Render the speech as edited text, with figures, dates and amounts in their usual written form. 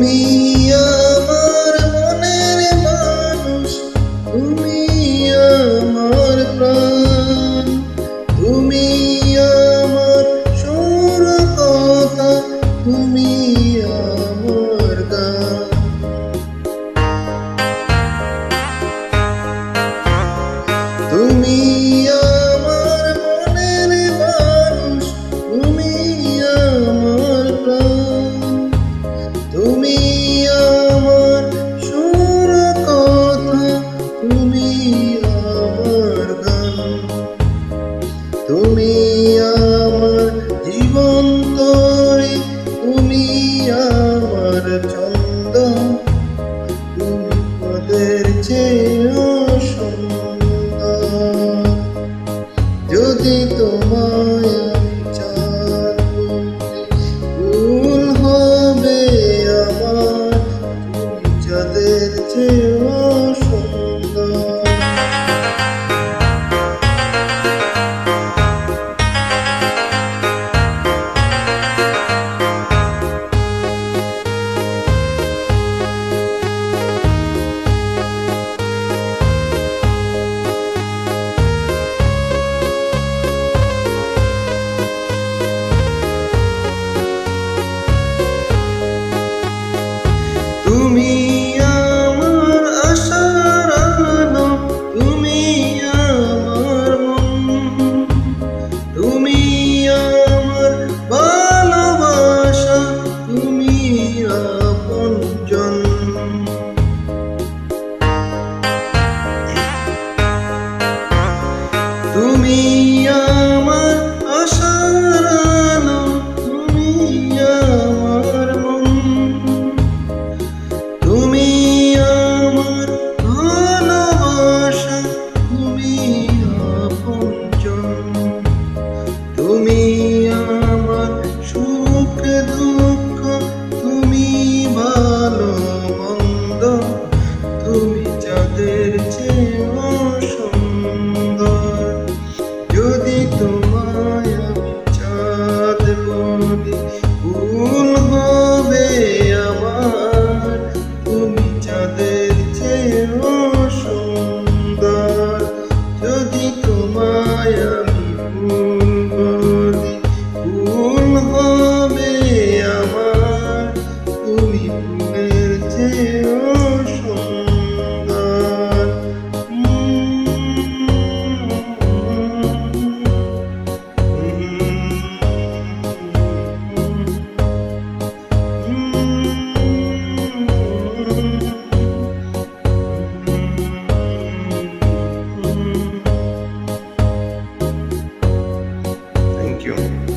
তুমি আমার মনের মানুষ, তুমি আমার প্রাণ, তুমি আমার সুর কথা, তুমি আমার গান। তুমি আমার মনের মানুষ, তুমি আমার প্রাণ, তুমি আমার সুর কথা, তুমি আমার গান। তুমি আমার জীবন তরি, তুমি আমার ছন্দ, তুমি ওদের চেয়েও সুন্দর। যদি তোমায় আমি চাঁদ বলি, ভুল হবে আমার, তুমি চাঁদের চেয়েও সুন্দর। তুমি আমার আশার আলো, তুমি আমার মন, তুমি আমার ভালোবাসা, তুমি আপনজন। তুমি আমার আশার আলো, তুমি আমার মন, তুমি আমার ভালোবাসা, তুমি আপনজন। তুমি আমার সুখ দুঃখ, তুমি ভালো মন্দ, তুমি চাঁদের চেয়েও সুন্দর। যদি তোমায় আমি চাঁদ বলি, ভুল হবে আমার, তুমি চাঁদের চেয়েও সুন্দর। যদি তোমায় আমি ভুল বলি, ভুল হবে আমার, তুমি ফুলের চেয়েও সুন্দর। Thank you.